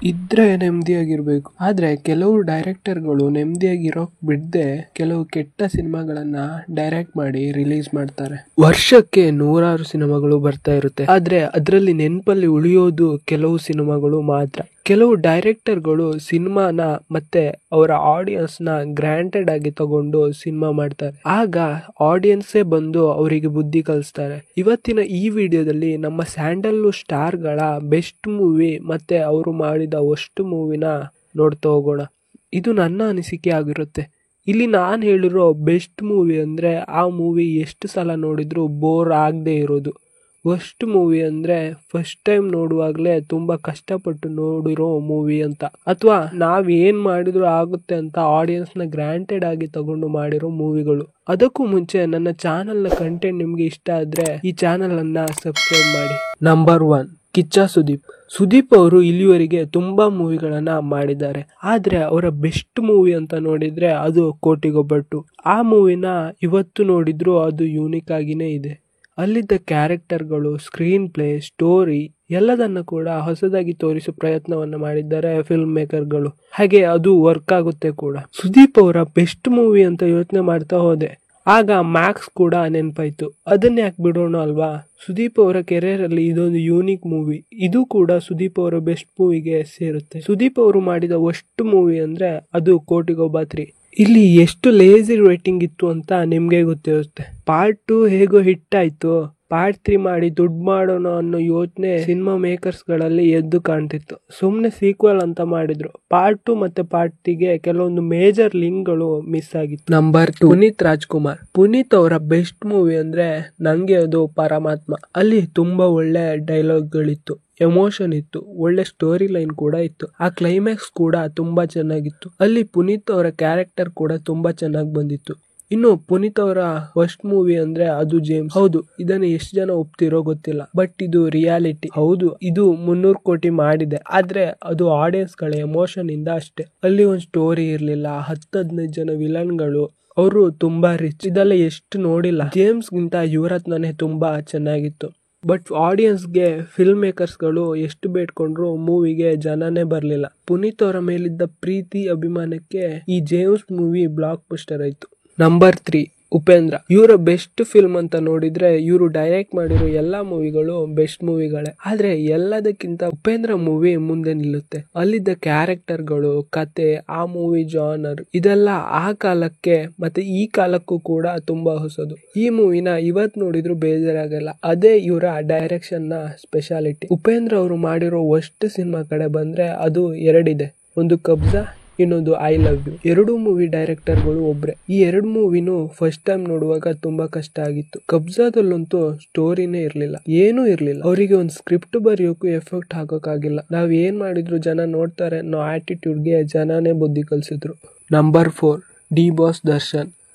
ಇದ್ರೆ ನೆಮ್ಮದಿಯಾಗಿರ್ಬೇಕು. ಆದ್ರೆ ಕೆಲವು ಡೈರೆಕ್ಟರ್ಗಳು ನೆಮ್ಮದಿಯಾಗಿರೋಕ್ ಬಿಡದೆ ಕೆಲವು ಕೆಟ್ಟ ಸಿನಿಮಾಗಳನ್ನ ಡೈರೆಕ್ಟ್ ಮಾಡಿ ರಿಲೀಸ್ ಮಾಡ್ತಾರೆ. ವರ್ಷಕ್ಕೆ 100 ಸಿನಿಮಾಗಳು ಬರ್ತಾ ಇರುತ್ತೆ. ಆದ್ರೆ ಅದರಲ್ಲಿ ನೆನಪಲ್ಲಿ ಉಳಿಯೋದು ಕೆಲವು ಸಿನಿಮಾಗಳು ಮಾತ್ರ. ಕೆಲವು ಡೈರೆಕ್ಟರ್ಗಳು ಸಿನಿಮಾನ ಮತ್ತೆ ಅವರ ಆಡಿಯನ್ಸ್ ನ ಗ್ರಾಂಟೆಡ್ ಆಗಿ ತಗೊಂಡು ಸಿನಿಮಾ ಮಾಡ್ತಾರೆ. ಆಗ ಆಡಿಯನ್ಸೇ ಬಂದು ಅವರಿಗೆ ಬುದ್ಧಿ ಕಲಿಸ್ತಾರೆ. ಇವತ್ತಿನ ಈ ವಿಡಿಯೋದಲ್ಲಿ ನಮ್ಮ ಸ್ಯಾಂಡಲ್ವುಡ್ ಸ್ಟಾರ್ ಗಳ ಬೆಸ್ಟ್ ಮೂವಿ ಮತ್ತೆ ಅವರು ಮಾಡಿದ ಅಷ್ಟು ಮೂವಿನ ನೋಡ್ತಾ ಹೋಗೋಣ. ಇದು ನನ್ನ ಅನಿಸಿಕೆ ಆಗಿರುತ್ತೆ. ಇಲ್ಲಿ ನಾನು ಹೇಳಿರೋ ಬೆಸ್ಟ್ ಮೂವಿ ಅಂದ್ರೆ ಆ ಮೂವಿ ಎಷ್ಟು ಸಲ ನೋಡಿದ್ರು ಬೋರ್ ಆಗದೆ ಇರೋದು. ವರ್ಸ್ಟ್ ಮೂವಿ ಅಂದ್ರೆ ಫಸ್ಟ್ ಟೈಮ್ ನೋಡುವಾಗ್ಲೇ ತುಂಬಾ ಕಷ್ಟಪಟ್ಟು ನೋಡಿರೋ ಮೂವಿ ಅಂತ, ಅಥವಾ ನಾವ್ ಏನ್ ಮಾಡಿದ್ರು ಆಗುತ್ತೆ ಅಂತ ಆಡಿಯನ್ಸ್ ನ ಗ್ರಾಂಟೆಡ್ ಆಗಿ ತಗೊಂಡು ಮಾಡಿರೋ ಮೂವಿಗಳು. ಅದಕ್ಕೂ ಮುಂಚೆ ನನ್ನ ಚಾನೆಲ್ ನ ಕಂಟೆಂಟ್ ನಿಮ್ಗೆ ಇಷ್ಟ ಆದ್ರೆ ಈ ಚಾನೆಲ್ ಅನ್ನ ಸಬ್ಸ್ಕ್ರೈಬ್ ಮಾಡಿ. ನಂಬರ್ 1, ಕಿಚ್ಚ ಸುದೀಪ್. ಸುದೀಪ್ ಅವರು ಇಲ್ಲಿವರೆಗೆ ತುಂಬಾ ಮೂವಿಗಳನ್ನ ಮಾಡಿದ್ದಾರೆ. ಆದ್ರೆ ಅವರ ಬೆಸ್ಟ್ ಮೂವಿ ಅಂತ ನೋಡಿದ್ರೆ ಅದು ಕೋಟಿಗೊಬ್ಬಟ್ಟು. ಆ ಮೂವಿನ ಇವತ್ತು ನೋಡಿದ್ರು ಅದು ಯೂನಿಕ್ ಆಗಿನೇ ಇದೆ. ಅಲ್ಲಿದ್ದ ಕ್ಯಾರೆಕ್ಟರ್ಗಳು, ಸ್ಕ್ರೀನ್ ಪ್ಲೇ, ಸ್ಟೋರಿ ಎಲ್ಲದನ್ನ ಕೂಡ ಹೊಸದಾಗಿ ತೋರಿಸೋ ಪ್ರಯತ್ನವನ್ನ ಮಾಡಿದ್ದಾರೆ ಫಿಲ್ಮ್ ಮೇಕರ್ಗಳು. ಹಾಗೆ ಅದು ವರ್ಕ್ ಆಗುತ್ತೆ ಕೂಡ. ಸುದೀಪ್ ಅವರ ಬೆಸ್ಟ್ ಮೂವಿ ಅಂತ ಯೋಚನೆ ಮಾಡ್ತಾ ಹೋದೆ. ಆಗ ಮ್ಯಾಕ್ಸ್ ಕೂಡ ನೆನಪಾಯ್ತು. ಅದನ್ನ ಯಾಕೆ ಬಿಡೋಣ ಅಲ್ವಾ. ಸುದೀಪ್ ಅವರ ಕೆರಿಯರ್ ಅಲ್ಲಿ ಇದೊಂದು ಯೂನಿಕ್ ಮೂವಿ. ಇದು ಕೂಡ ಸುದೀಪ್ ಅವರ ಬೆಸ್ಟ್ ಮೂವಿಗೆ ಸೇರುತ್ತೆ. ಸುದೀಪ್ ಅವರು ಮಾಡಿದ ಅಷ್ಟು ಮೂವಿ ಅಂದ್ರೆ ಅದು ಕೋಟಿಗೊಬ್ಬ 3. ಇಲ್ಲಿ ಎಷ್ಟು ಲೇಜಿ ರೈಟಿಂಗ್ ಇತ್ತು ಅಂತ ನಿಮ್ಗೆ ಗೊತ್ತಿರುತ್ತೆ. ಪಾರ್ಟ್ 2 ಹೇಗೋ ಹಿಟ್ ಆಯ್ತು, ಪಾರ್ಟ್ 3 ಮಾಡಿ ದುಡ್ಡು ಮಾಡೋಣ ಅನ್ನೋ ಯೋಚನೆ ಸಿನಿಮಾ ಮೇಕರ್ಸ್ ಗಳಲ್ಲಿ ಎದ್ದು ಕಾಣ್ತಿತ್ತು. ಸುಮ್ನೆ ಸೀಕ್ವೆಲ್ ಅಂತ ಮಾಡಿದ್ರು. ಪಾರ್ಟ್ 2 ಮತ್ತೆ ಪಾರ್ಟ್ 3ಗೆ ಕೆಲವೊಂದು ಮೇಜರ್ ಲಿಂಕ್ ಗಳು ಮಿಸ್ ಆಗಿತ್ತು. ನಂಬರ್ 2, ಪುನೀತ್ ರಾಜ್ಕುಮಾರ್. ಪುನೀತ್ ಅವರ ಬೆಸ್ಟ್ ಮೂವಿ ಅಂದ್ರೆ ನಂಗೆ ಅದು ಪರಮಾತ್ಮ. ಅಲ್ಲಿ ತುಂಬಾ ಒಳ್ಳೆ ಡೈಲಾಗ್ ಗಳಿತ್ತು, ಎಮೋಷನ್ ಇತ್ತು, ಒಳ್ಳೆ ಸ್ಟೋರಿ ಲೈನ್ ಕೂಡ ಇತ್ತು. ಆ ಕ್ಲೈಮ್ಯಾಕ್ಸ್ ಕೂಡ ತುಂಬಾ ಚೆನ್ನಾಗಿತ್ತು. ಅಲ್ಲಿ ಪುನೀತ್ ಅವರ ಕ್ಯಾರೆಕ್ಟರ್ ಕೂಡ ತುಂಬಾ ಚೆನ್ನಾಗಿ ಬಂದಿತ್ತು. ಇನ್ನು ಪುನೀತ್ ಅವರ ಫಸ್ಟ್ ಮೂವಿ ಅಂದ್ರೆ ಅದು ಜೇಮ್ಸ್. ಹೌದು, ಇದನ್ನ ಎಷ್ಟು ಜನ ಒಪ್ತಿರೋ ಗೊತ್ತಿಲ್ಲ, ಬಟ್ ಇದು ರಿಯಾಲಿಟಿ. ಹೌದು, ಇದು 300 ಕೋಟಿ ಮಾಡಿದೆ. ಆದ್ರೆ ಅದು ಆಡಿಯನ್ಸ್ ಗಳ ಎಮೋಷನ್ ಇಂದ ಅಷ್ಟೇ. ಅಲ್ಲಿ ಒಂದು ಸ್ಟೋರಿ ಇರ್ಲಿಲ್ಲ. 10-15 ಜನ ವಿಲನ್ಗಳು, ಅವರು ತುಂಬಾ ರಿಚ್. ಇದೆಲ್ಲ ಎಷ್ಟು ನೋಡಿಲ್ಲ. ಜೇಮ್ಸ್ ಗಿಂತ ಯುವರತ್ನನೇ ತುಂಬಾ ಚೆನ್ನಾಗಿತ್ತು. ಬಟ್ ಆಡಿಯನ್ಸ್ಗೆ ಫಿಲ್ಮ್ ಮೇಕರ್ಸ್ ಗಳು ಎಷ್ಟು ಬೇಡ್ಕೊಂಡ್ರು ಮೂವಿಗೆ ಜನನೇ ಬರ್ಲಿಲ್ಲ. ಪುನೀತ್ ಅವರ ಮೇಲಿದ್ದ ಪ್ರೀತಿ ಅಭಿಮಾನಕ್ಕೆ ಈ ಜೇಮ್ಸ್ ಮೂವಿ ಬ್ಲಾಕ್ ಬಸ್ಟರ್ ಆಯ್ತು. ನಂಬರ್ 3, ಉಪೇಂದ್ರ. ಇವರ ಬೆಸ್ಟ್ ಫಿಲ್ಮ್ ಅಂತ ನೋಡಿದ್ರೆ ಇವರು ಡೈರೆಕ್ಟ್ ಮಾಡಿರೋ ಎಲ್ಲಾ ಮೂವಿಗಳು ಬೆಸ್ಟ್ ಮೂವಿಗಳೇ. ಆದ್ರೆ ಎಲ್ಲದಕ್ಕಿಂತ ಉಪೇಂದ್ರ ಮೂವಿ ಮುಂದೆ ನಿಲ್ಲುತ್ತೆ. ಅಲ್ಲಿದ್ದ ಕ್ಯಾರೆಕ್ಟರ್ಗಳು, ಕತೆ, ಆ ಮೂವಿ ಜಾನರ್ ಇದೆಲ್ಲ ಆ ಕಾಲಕ್ಕೆ ಮತ್ತೆ ಈ ಕಾಲಕ್ಕೂ ಕೂಡ ತುಂಬಾ ಹೊಸದು. ಈ ಮೂವಿನ ಇವತ್ ನೋಡಿದ್ರು ಬೇಜಾರಾಗಲ್ಲ. ಅದೇ ಇವರ ಡೈರೆಕ್ಷನ್ ನ ಸ್ಪೆಷಾಲಿಟಿ. ಉಪೇಂದ್ರ ಅವರು ಮಾಡಿರೋ ವರ್ಸ್ಟ್ ಸಿನಿಮಾ ಕಡೆ ಬಂದ್ರೆ ಅದು 2 ಇದೆ. ಒಂದು ಕಬ್ಜಾ, ಇನ್ನೊಂದು ಐ ಲವ್ ಯು. 2 ಮೂವಿ ಡೈರೆಕ್ಟರ್ಗಳು ಒಬ್ರೆ. ಈ 2 ಮೂವಿನೂ ಫಸ್ಟ್ ಟೈಮ್ ನೋಡುವಾಗ ತುಂಬಾ ಕಷ್ಟ ಆಗಿತ್ತು. ಕಬ್ಜಾದಲ್ಲಂತೂ ಸ್ಟೋರಿನೇ ಇರ್ಲಿಲ್ಲ, ಏನೂ ಇರ್ಲಿಲ್ಲ. ಅವರಿಗೆ ಒಂದು ಸ್ಕ್ರಿಪ್ಟ್ ಬರೆಯೋಕು ಎಫೆಕ್ಟ್ ಹಾಕೋಕ್ಕಾಗಿಲ್ಲ. ನಾವ್ ಏನ್ ಮಾಡಿದ್ರು ಜನ ನೋಡ್ತಾರೆ ಅನ್ನೋ ಆಟಿಟ್ಯೂಡ್ಗೆ ಜನನೇ ಬುದ್ಧಿ ಕಲ್ಸಿದ್ರು. Number 4, D boss Darshan.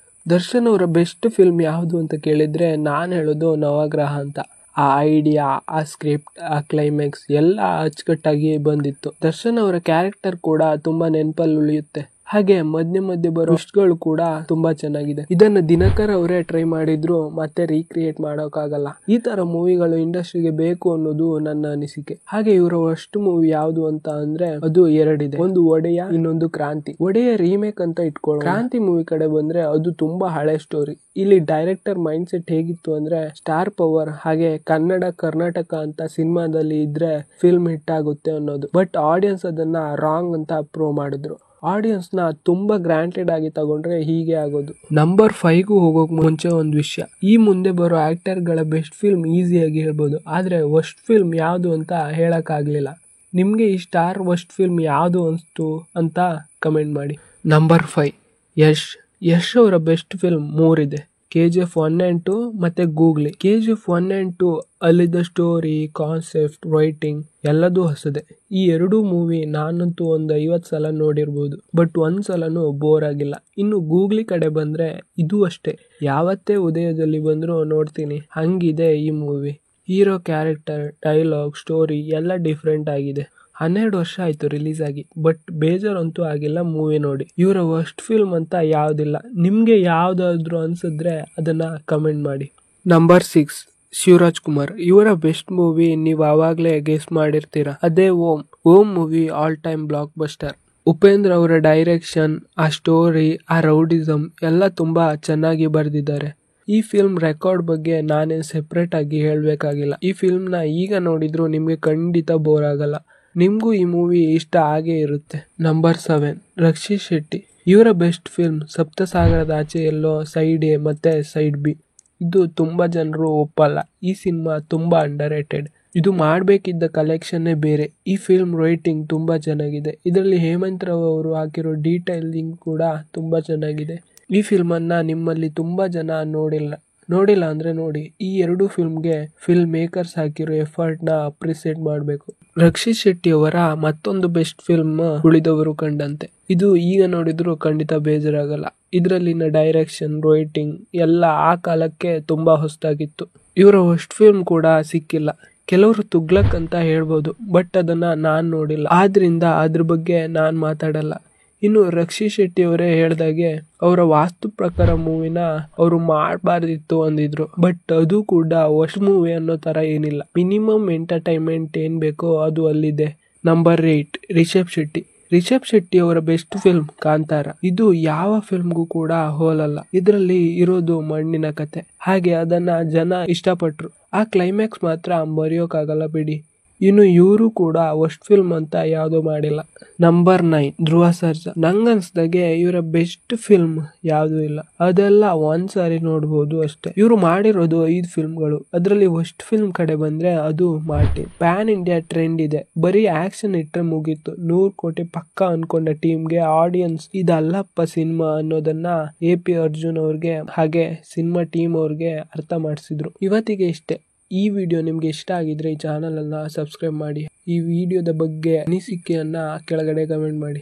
Darshan ಅವರ ಬೆಸ್ಟ್ ಫಿಲ್ಮ್ ಯಾವುದು ಅಂತ ಕೇಳಿದ್ರೆ ನಾನ್ ಹೇಳೋದು ನವಗ್ರಹ ಅಂತ. ಆ ಐಡಿಯಾ, ಆ ಸ್ಕ್ರಿಪ್ಟ್, ಆ ಕ್ಲೈಮ್ಯಾಕ್ಸ್ ಎಲ್ಲ ಅಚ್ಚುಕಟ್ಟಾಗಿ ಬಂದಿತ್ತು. ದರ್ಶನ್ ಅವರ ಕ್ಯಾರೆಕ್ಟರ್ ಕೂಡ ತುಂಬಾ ನೆನಪಲ್ಲಿ ಉಳಿಯುತ್ತೆ. ಹಾಗೆ ಮಧ್ಯೆ ಬರೋ ಗಳು ಕೂಡ ತುಂಬಾ ಚೆನ್ನಾಗಿದೆ. ಇದನ್ನ ದಿನಕರ್ ಅವರೇ ಟ್ರೈ ಮಾಡಿದ್ರು ಮತ್ತೆ ರೀಕ್ರಿಯೇಟ್ ಮಾಡೋಕ್ಕಾಗಲ್ಲ. ಈ ತರ ಮೂವಿಗಳು ಇಂಡಸ್ಟ್ರಿಗೆ ಬೇಕು ಅನ್ನೋದು ನನ್ನ ಅನಿಸಿಕೆ. ಹಾಗೆ ಇವರ ಫಸ್ಟ್ ಮೂವಿ ಯಾವುದು ಅಂತ ಅಂದ್ರೆ ಅದು 2 ಇದೆ. ಒಂದು ಒಡೆಯ, ಇನ್ನೊಂದು ಕ್ರಾಂತಿ. ಒಡೆಯ ರೀಮೇಕ್ ಅಂತ ಇಟ್ಕೊಳ್ಳೋಣ. ಕ್ರಾಂತಿ ಮೂವಿ ಕಡೆ ಬಂದ್ರೆ ಅದು ತುಂಬಾ ಹಳೆ ಸ್ಟೋರಿ. ಇಲ್ಲಿ ಡೈರೆಕ್ಟರ್ ಮೈಂಡ್ ಸೆಟ್ ಹೇಗಿತ್ತು ಅಂದ್ರೆ ಸ್ಟಾರ್ ಪವರ್ ಹಾಗೆ ಕನ್ನಡ ಕರ್ನಾಟಕ ಅಂತ ಸಿನಿಮಾದಲ್ಲಿ ಇದ್ರೆ ಫಿಲ್ಮ್ ಹಿಟ್ ಆಗುತ್ತೆ ಅನ್ನೋದು. ಬಟ್ ಆಡಿಯನ್ಸ್ ಅದನ್ನ ರಾಂಗ್ ಅಂತ ಪ್ರೂವ್ ಮಾಡಿದ್ರು. ಆಡಿಯನ್ಸ್ ನ ತುಂಬಾ ಗ್ರಾಂಟೆಡ್ ಆಗಿ ತಗೊಂಡ್ರೆ ಹೀಗೆ ಆಗೋದು. ನಂಬರ್ 5ಗೂ ಹೋಗೋಕ್ ಮುಂಚೆ ಒಂದು ವಿಷಯ. ಈ ಮುಂದೆ ಬರೋ ಆಕ್ಟರ್ ಗಳ ಬೆಸ್ಟ್ ಫಿಲ್ಮ್ ಈಸಿಯಾಗಿ ಹೇಳ್ಬೋದು, ಆದ್ರೆ ವರ್ಸ್ಟ್ ಫಿಲ್ಮ್ ಯಾವುದು ಅಂತ ಹೇಳಕ್ ಆಗ್ಲಿಲ್ಲ. ನಿಮ್ಗೆ ಈ ಸ್ಟಾರ್ ವರ್ಸ್ಟ್ ಫಿಲ್ಮ್ ಯಾವುದು ಅನ್ಸ್ತು ಅಂತ ಕಮೆಂಟ್ ಮಾಡಿ. ನಂಬರ್ 5, ಯಶ್ ಅವರ ಬೆಸ್ಟ್ ಫಿಲ್ಮ್ 3 ಇದೆ. KGF 1 and 2 ಮತ್ತೆ ಗೂಗ್ಲಿ. KGF 1 and 2 ಅಲ್ಲಿದ್ದ ಸ್ಟೋರಿ, ಕಾನ್ಸೆಪ್ಟ್, ರೈಟಿಂಗ್ ಎಲ್ಲದೂ ಹೊಸದೆ. ಈ 2 ಮೂವಿ ನಾನಂತೂ ಒಂದು 50 ಸಲ ನೋಡಿರ್ಬೋದು, ಬಟ್ ಒಂದ್ಸಲನೂ ಬೋರ್ ಆಗಿಲ್ಲ. ಇನ್ನು ಗೂಗ್ಲಿ ಕಡೆ ಬಂದ್ರೆ ಇದು ಅಷ್ಟೇ, ಯಾವತ್ತೇ ಉದಯದಲ್ಲಿ ಬಂದ್ರು ನೋಡ್ತೀನಿ, ಹಂಗಿದೆ ಈ movie. Hero character, dialogue, story ಎಲ್ಲ ಡಿಫ್ರೆಂಟ್ ಆಗಿದೆ. 12 ವರ್ಷ ಆಯ್ತು ರಿಲೀಸ್ ಆಗಿ, ಬಟ್ ಬೇಜಾರಂತೂ ಆಗಿಲ್ಲ ಮೂವಿ ನೋಡಿ. ಇವರ ವರ್ಸ್ಟ್ ಫಿಲ್ಮ್ ಅಂತ ಯಾವ್ದಿಲ್ಲ. ನಿಮ್ಗೆ ಯಾವ್ದಾದ್ರು ಅನ್ಸಿದ್ರೆ ಅದನ್ನ ಕಮೆಂಟ್ ಮಾಡಿ. ನಂಬರ್ 6, ಶಿವರಾಜ್ ಕುಮಾರ್. ಇವರ ಬೆಸ್ಟ್ ಮೂವಿ ನೀವು ಆವಾಗ್ಲೇ ಗೆಸ್ ಮಾಡಿರ್ತೀರಾ, ಅದೇ Om. Om movie all time blockbuster. Upendra ಅವರ ಡೈರೆಕ್ಷನ್, ಆ ಸ್ಟೋರಿ, ಆ ರೌಡಿಸಮ್ ಎಲ್ಲ ತುಂಬಾ ಚೆನ್ನಾಗಿ ಬರೆದಿದ್ದಾರೆ. ಈ ಫಿಲ್ಮ್ ರೆಕಾರ್ಡ್ ಬಗ್ಗೆ ನಾನೇನ್ ಸೆಪರೇಟ್ ಆಗಿ ಹೇಳ್ಬೇಕಾಗಿಲ್ಲ. ಈ ಫಿಲ್ಮ್ ನ ಈಗ ನೋಡಿದ್ರು ನಿಮ್ಗೆ ಖಂಡಿತ ಬೋರ್ ಆಗಲ್ಲ. ನಿಮ್ಗೂ ಈ ಮೂವಿ ಇಷ್ಟ ಆಗೇ ಇರುತ್ತೆ. ನಂಬರ್ 7, ರಕ್ಷಿತ್ ಶೆಟ್ಟಿ. ಇವರ ಬೆಸ್ಟ್ ಫಿಲ್ಮ್ ಸಪ್ತಸಾಗರದ ಆಚೆ ಎಲ್ಲೋ, ಸೈಡ್ ಎ ಮತ್ತೆ ಸೈಡ್ ಬಿ. ಇದು ತುಂಬಾ ಜನರು ಒಪ್ಪಲ್ಲ. ಈ ಸಿನಿಮಾ ತುಂಬಾ ಅಂಡರ್ ರೇಟೆಡ್. ಇದು ಮಾಡಬೇಕಿದ್ದ ಕಲೆಕ್ಷನ್ನೇ ಬೇರೆ. ಈ ಫಿಲ್ಮ್ ರೇಟಿಂಗ್ ತುಂಬಾ ಚೆನ್ನಾಗಿದೆ. ಇದರಲ್ಲಿ ಹೇಮಂತ್ ರಾವ್ ಅವರು ಹಾಕಿರೋ ಡೀಟೈಲಿಂಗ್ ಕೂಡ ತುಂಬಾ ಚೆನ್ನಾಗಿದೆ. ಈ ಫಿಲ್ಮ್ ಅನ್ನ ನಿಮ್ಮಲ್ಲಿ ತುಂಬಾ ಜನ ನೋಡಿಲ್ಲ ಅಂದ್ರೆ ನೋಡಿ. ಈ ಎರಡು ಫಿಲ್ಮ್ಗೆ ಫಿಲ್ಮ್ ಮೇಕರ್ಸ್ ಹಾಕಿರೋ ಎಫರ್ಟ್ ನ ಅಪ್ರಿಸಿಯೇಟ್ ಮಾಡಬೇಕು. ರಕ್ಷಿತ್ ಶೆಟ್ಟಿ ಅವರ ಮತ್ತೊಂದು ಬೆಸ್ಟ್ ಫಿಲ್ಮ್ ಉಳಿದವರು ಕಂಡಂತೆ. ಇದು ಈಗ ನೋಡಿದ್ರು ಖಂಡಿತ ಬೇಜಾರಾಗಲ್ಲ. ಇದರಲ್ಲಿನ ಡೈರೆಕ್ಷನ್, ರೈಟಿಂಗ್ ಎಲ್ಲ ಆ ಕಾಲಕ್ಕೆ ತುಂಬಾ ಹೊಸದಾಗಿತ್ತು. ಇವರ ಫಸ್ಟ್ ಫಿಲ್ಮ್ ಕೂಡ ಸಿಕ್ಕಿಲ್ಲ. ಕೆಲವರು ತುಗ್ಲಕ್ ಅಂತ ಹೇಳ್ಬೋದು, ಬಟ್ ಅದನ್ನ ನಾನ್ ನೋಡಿಲ್ಲ, ಆದ್ರಿಂದ ಅದ್ರ ಬಗ್ಗೆ ನಾನ್ ಮಾತಾಡಲ್ಲ. ಇನ್ನು ರಕ್ಷಿತ್ ಶೆಟ್ಟಿ ಅವರೇ ಹೇಳ್ದಾಗೆ ಅವರ ವಾಸ್ತು ಪ್ರಕಾರ ಮೂವಿನ ಅವರು ಮಾಡಬಾರ್ದಿತ್ತು ಅಂದಿದ್ರು. ಬಟ್ ಅದು ಕೂಡ ವರ್ಸ್ಟ್ ಮೂವಿ ಅನ್ನೋ ತರ ಏನಿಲ್ಲ. ಮಿನಿಮಮ್ ಎಂಟರ್ಟೈನ್ಮೆಂಟ್ ಏನ್ ಬೇಕೋ ಅದು ಅಲ್ಲಿದೆ. ನಂಬರ್ 8, ರಿಷಬ್ ಶೆಟ್ಟಿ. ರಿಷಬ್ ಶೆಟ್ಟಿ ಅವರ ಬೆಸ್ಟ್ ಫಿಲ್ಮ್ ಕಾಂತಾರ. ಇದು ಯಾವ ಫಿಲ್ಮ್ಗೂ ಕೂಡ ಹೋಲಲ್ಲ. ಇದರಲ್ಲಿ ಇರೋದು ಮಣ್ಣಿನ ಕತೆ, ಹಾಗೆ ಅದನ್ನ ಜನ ಇಷ್ಟಪಟ್ರು. ಆ ಕ್ಲೈಮ್ಯಾಕ್ಸ್ ಮಾತ್ರ ಮರೆಯೋಕ್ಕಾಗಲ್ಲ ಬಿಡಿ. ಇನ್ನು ಇವರು ಕೂಡ ವರ್ಸ್ಟ್ ಫಿಲ್ಮ್ ಅಂತ ಯಾವ್ದು ಮಾಡಿಲ್ಲ. ನಂಬರ್ 9, ಧ್ರುವ ಸರ್ಜಾ. ನಂಗನ್ಸ್ದಾಗೆ ಇವರ ಬೆಸ್ಟ್ ಫಿಲ್ಮ್ ಯಾವ್ದು ಇಲ್ಲ. ಅದೆಲ್ಲ ಒಂದ್ಸಾರಿ ನೋಡ್ಬೋದು ಅಷ್ಟೇ. ಇವರು ಮಾಡಿರೋದು 5 ಫಿಲ್ಮ್ಗಳು. ಅದರಲ್ಲಿ ವರ್ಸ್ಟ್ ಫಿಲ್ಮ್ ಕಡೆ ಬಂದ್ರೆ ಅದು ಮಾರ್ಟಿನ್. ಪ್ಯಾನ್ ಇಂಡಿಯಾ ಟ್ರೆಂಡ್ ಇದೆ. ಬರೀ ಆಕ್ಷನ್ ಇಟ್ರೆ ಮುಗೀತು. 100 ಕೋಟಿ ಪಕ್ಕ ಅನ್ಕೊಂಡ ಟೀಮ್ಗೆ ಆಡಿಯನ್ಸ್ ಇದಲ್ಲಪ್ಪ ಸಿನಿಮಾ ಅನ್ನೋದನ್ನ AP ಅರ್ಜುನ್ ಅವ್ರಿಗೆ ಹಾಗೆ ಸಿನಿಮಾ ಟೀಮ್ ಅವ್ರಿಗೆ ಅರ್ಥ ಮಾಡಿಸಿದ್ರು. ಇವತ್ತಿಗೆ ಇಷ್ಟೇ. ಈ ವಿಡಿಯೋ ನಿಮ್ಗೆ ಇಷ್ಟ ಆಗಿದ್ರೆ ಈ ಚಾನಲ್ ಅನ್ನ ಸಬ್ಸ್ಕ್ರೈಬ್ ಮಾಡಿ. ಈ ವಿಡಿಯೋದ ಬಗ್ಗೆ ಅನಿಸಿಕೆಯನ್ನ ಕೆಳಗಡೆ ಕಮೆಂಟ್ ಮಾಡಿ.